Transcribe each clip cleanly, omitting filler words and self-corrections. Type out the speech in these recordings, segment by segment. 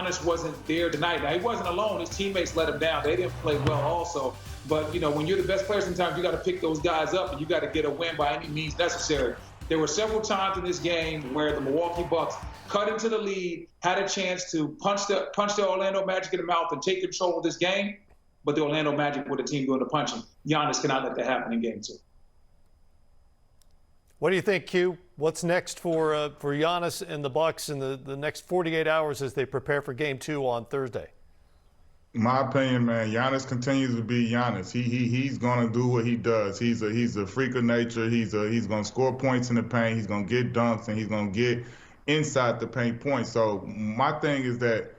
Giannis wasn't there tonight. Now, he wasn't alone. His teammates let him down. They didn't play well also. But, when you're the best player, sometimes you got to pick those guys up and you got to get a win by any means necessary. There were several times in this game where the Milwaukee Bucks cut into the lead, had a chance to punch the Orlando Magic in the mouth and take control of this game, but the Orlando Magic were the team doing the punching. Giannis cannot let that happen in Game 2. What do you think, Q? What's next for Giannis and the Bucks in the next 48 hours as they prepare for Game 2 on Thursday? My opinion, man, Giannis continues to be Giannis. He's gonna do what he does. He's a freak of nature. He's gonna score points in the paint. He's gonna get dunks and he's gonna get inside the paint points. So my thing is that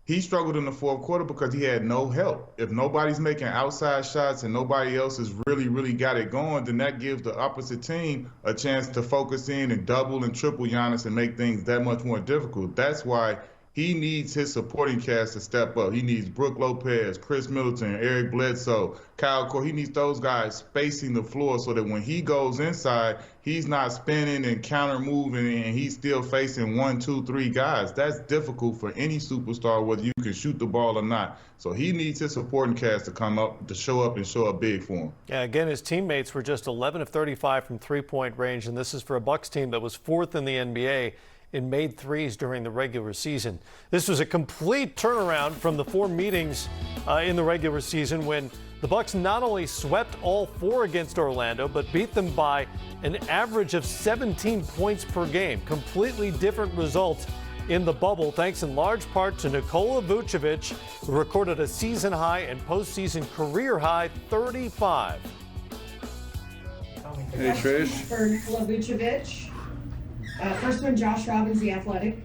he struggled in the fourth quarter because he had no help. If nobody's making outside shots and nobody else has really got it going, then that gives the opposite team a chance to focus in and double and triple Giannis and make things that much more difficult. That's why he needs his supporting cast to step up. He needs Brook Lopez, Chris Middleton, Eric Bledsoe, Kyle Korver. He needs those guys spacing the floor so that when he goes inside, he's not spinning and counter moving and he's still facing 1, 2, 3 guys. That's difficult for any superstar, whether you can shoot the ball or not. So he needs his supporting cast to come up, to show up and show up big for him. Yeah, again, his teammates were just 11 of 35 from three-point range, and this is for a Bucks team that was 4th in the NBA in made threes during the regular season. This was a complete turnaround from the 4 meetings in the regular season when the Bucks not only swept all 4 against Orlando, but beat them by an average of 17 points per game. Completely different results in the bubble, thanks in large part to Nikola Vucevic, who recorded a season high and postseason career high 35. Hey, Trish. For Nikola Vucevic. First one, Josh Robbins, The Athletic.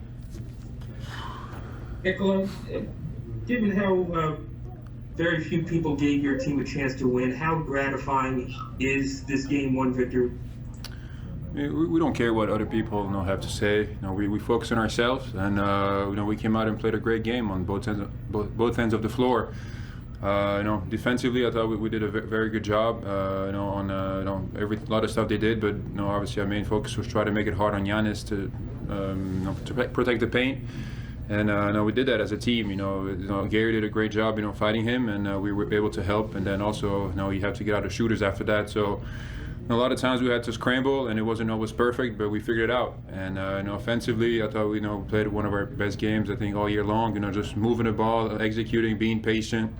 Nikola, given how very few people gave your team a chance to win, how gratifying is this Game 1 victory? We don't care what other people have to say. We focus on ourselves, and we came out and played a great game on both ends of the floor. Defensively, I thought we did a very good job. On every lot of stuff they did, but obviously our main focus was try to make it hard on Giannis to protect the paint, and we did that as a team. Gary did a great job, fighting him, and we were able to help. And then also, you have to get out of shooters after that. So a lot of times we had to scramble, and it wasn't always perfect, but we figured it out. And offensively, I thought we played one of our best games I think all year long. Just moving the ball, executing, being patient.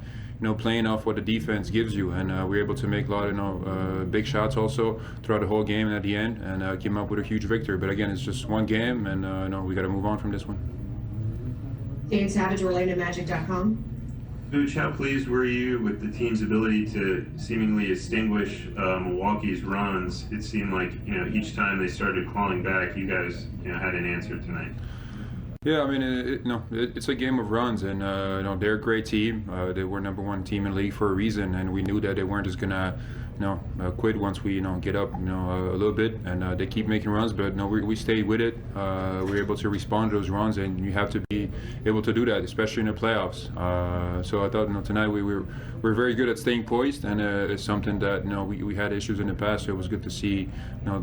Playing off what the defense gives you, and we were able to make a lot of big shots also throughout the whole game and at the end, and came up with a huge victory. But again, it's just one game, and we got to move on from this one. Dan Savage, OrlandoMagic.com. Vooch, how pleased were you with the team's ability to seemingly extinguish Milwaukee's runs? It seemed like each time they started clawing back, you guys had an answer tonight. Yeah, I mean, it's a game of runs, and they're a great team. They were #1 team in the league for a reason, and we knew that they weren't just gonna, quit once we, get up, a little bit, and they keep making runs. But we stayed with it. We were able to respond to those runs, and you have to be able to do that, especially in the playoffs. So I thought, tonight we're very good at staying poised, and it's something that we had issues in the past. So it was good to see,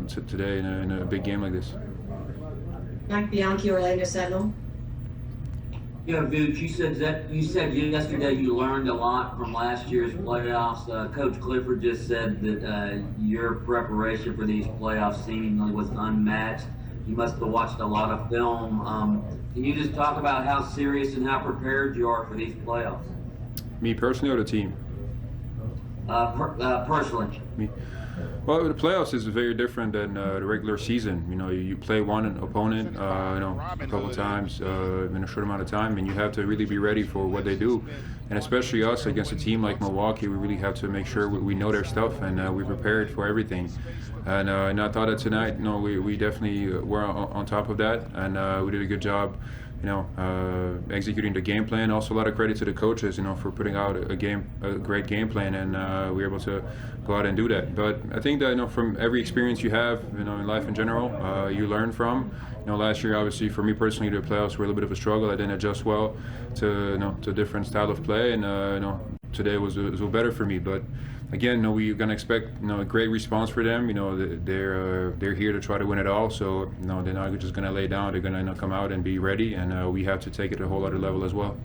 today in a big game like this. Mike Bianchi, Orlando Sentinel. Yeah, Vooch, you said yesterday you learned a lot from last year's playoffs. Coach Clifford just said that your preparation for these playoffs seemingly was unmatched. You must have watched a lot of film. Can you just talk about how serious and how prepared you are for these playoffs? Me personally or the team? Personally. Me. Well, the playoffs is very different than the regular season. You play one opponent, a couple times in a short amount of time, and you have to really be ready for what they do. And especially us against a team like Milwaukee, we really have to make sure we know their stuff and we prepared for everything. And I thought that tonight, we definitely were on top of that, and we did a good job. Executing the game plan. Also, a lot of credit to the coaches, for putting out a great game plan, and we were able to go out and do that. But I think that from every experience you have, in life in general, you learn from. Last year, obviously, for me personally, the playoffs were a little bit of a struggle. I didn't adjust well to a different style of play, and today was a little better for me. But again, we're gonna expect a great response for them. They're here to try to win it all. So they're not just gonna lay down. They're gonna come out and be ready, and we have to take it to a whole other level as well.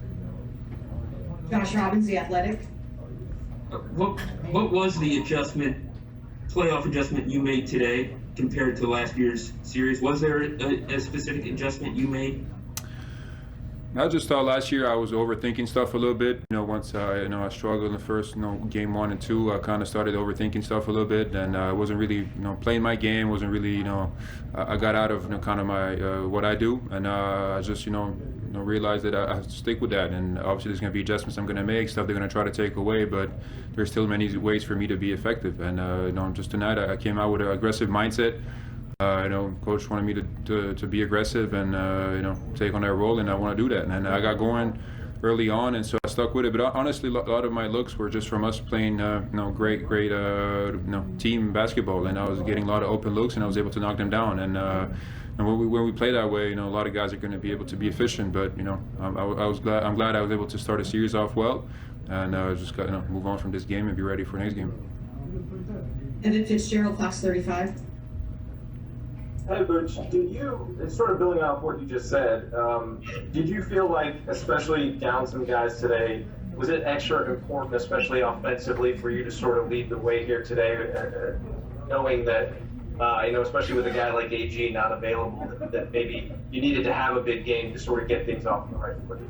Josh Robbins, The Athletic. What was the playoff adjustment you made today compared to last year's series? Was there a specific adjustment you made? I just thought last year I was overthinking stuff a little bit. Once I struggled in the first game 1 and 2, I kind of started overthinking stuff a little bit, and I wasn't really playing my game. Wasn't really I got out of kind of my what I do, and I just realized that I have to stick with that. And obviously there's going to be adjustments I'm going to make, stuff they're going to try to take away, but there's still many ways for me to be effective. And just tonight I came out with an aggressive mindset. Coach wanted me to be aggressive and take on that role, and I want to do that. And I got going early on, and so I stuck with it. But honestly, a lot of my looks were just from us playing great team basketball, and I was getting a lot of open looks, and I was able to knock them down. And when we play that way, a lot of guys are going to be able to be efficient. But I'm glad I was able to start a series off well, and just got move on from this game and be ready for next game. Evan Fitzgerald, Fox 35. Hey, Butch, sort of building off what you just said, did you feel like, especially down some guys today, was it extra important, especially offensively, for you to sort of lead the way here today, knowing that, especially with a guy like AG not available, that maybe you needed to have a big game to sort of get things off the right foot?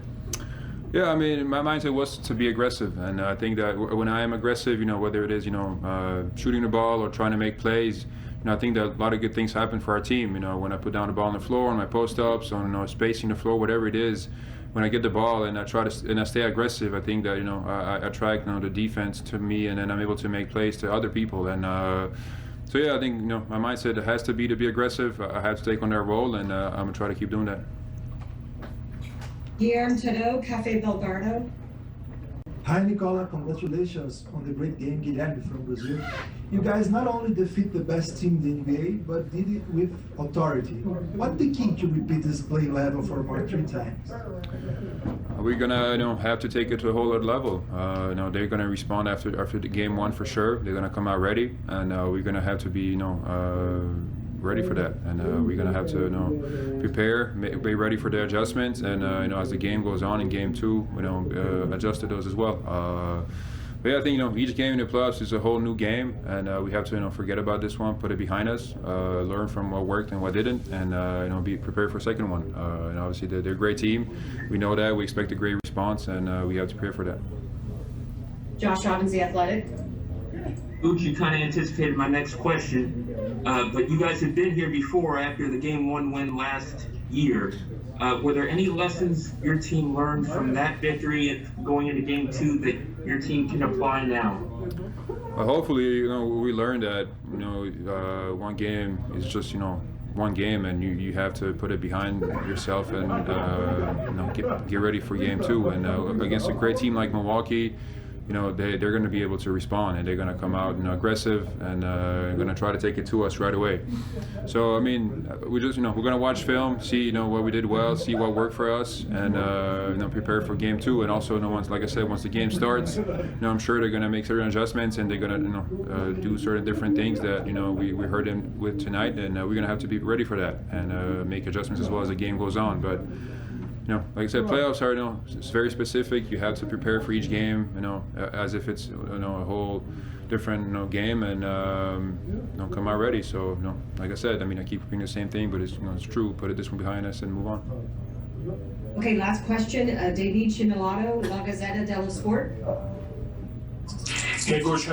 Yeah, I mean, my mindset was to be aggressive, and I think that when I am aggressive, whether it is, shooting the ball or trying to make plays, I think that a lot of good things happen for our team. When I put down the ball on the floor, on my post-ups, on spacing the floor, whatever it is, when I get the ball and I stay aggressive, I think that I attract the defense to me, and then I'm able to make plays to other people. And so yeah, I think my mindset has to be aggressive. I have to take on that role, and I'm gonna try to keep doing that. Guilherme Tadeu, Café Belgardo. Hi, Nikola. Congratulations on the great game, Guilherme from Brazil. You guys not only defeat the best team in the NBA, but did it with authority. What's the key to repeat this play level for more 3 times? We're gonna have to take it to a whole other level. They're gonna respond after the game 1 for sure. They're gonna come out ready, and we're gonna have to be ready for that. And we're gonna have to prepare, be ready for the adjustments, and as the game goes on in game 2, adjust to those as well. But yeah, I think each game in the playoffs is a whole new game, and we have to forget about this one, put it behind us, learn from what worked and what didn't, and be prepared for a second one. And obviously they're a great team. We know that. We expect a great response, and we have to prepare for that. Josh Robbins, The Athletic. Butch, you kind of anticipated my next question, but you guys have been here before after the game 1 win last year. Were there any lessons your team learned from that victory and going into game 2 that your team can apply now? Hopefully, we learned that one game is just one game, and you have to put it behind yourself and get ready for game 2. And against a great team like Milwaukee, they're going to be able to respond, and they're going to come out aggressive, and going to try to take it to us right away. So I mean, we just we're going to watch film, see what we did well, see what worked for us, and prepare for game 2. And also, once the game starts, I'm sure they're going to make certain adjustments, and they're going to do certain different things that we heard them with tonight, and we're going to have to be ready for that and make adjustments as well as the game goes on. But like I said, playoffs are, it's very specific. You have to prepare for each game, as if it's, a whole different, game, and, come out ready. So, like I said, I keep repeating the same thing, but it's, it's true. Put this one behind us and move on. Okay, last question. David Chimilato, La Gazzetta dello Sport. Hey, Coach,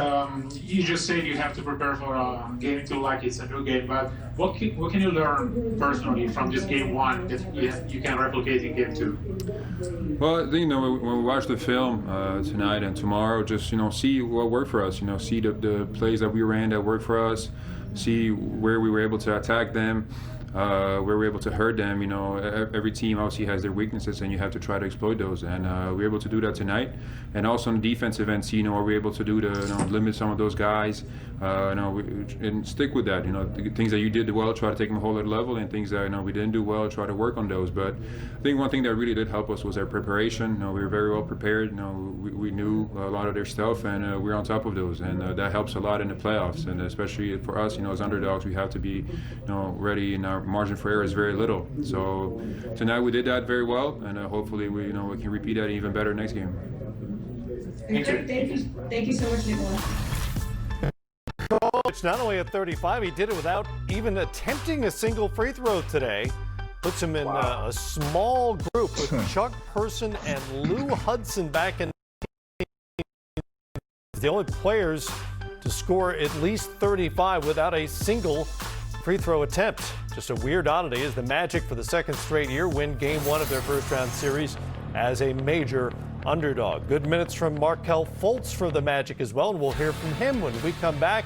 you just said you have to prepare for game 2 like it's a new game, but what can you learn personally from this game 1 that you can replicate in game 2? Well, I think when we watch the film tonight and tomorrow, just see what worked for us. See the plays that we ran that worked for us. See where we were able to attack them. where we're able to hurt them. You know, every team obviously has their weaknesses, and you have to try to exploit those. And we're able to do that tonight. And also on the defensive end, see, you know, what we're able to do to, you know, limit some of those guys. You know, and stick with that. You know, the things that you did well, try to take them a whole other level, and things that, you know, we didn't do well, try to work on those. But I think one thing that really did help us was our preparation. You know, we were very well prepared. You know, we knew a lot of their stuff, and we're on top of those, and that helps a lot in the playoffs. And especially for us, you know, as underdogs, we have to be, you know, ready, and our margin for error is very little. So tonight we did that very well, and hopefully we can repeat that even better next game. Thank you so much, Nikola. Coach, not only at 35, he did it without even attempting a single free throw today. Puts him in a small group with Chuck Person and Lou Hudson back in. The only players to score at least 35 without a single free throw attempt. Just a weird oddity as the Magic, for the second straight year, win Game 1 of their first round series as a major underdog. Good minutes from Markelle Fultz for the Magic as well, and we'll hear from him when we come back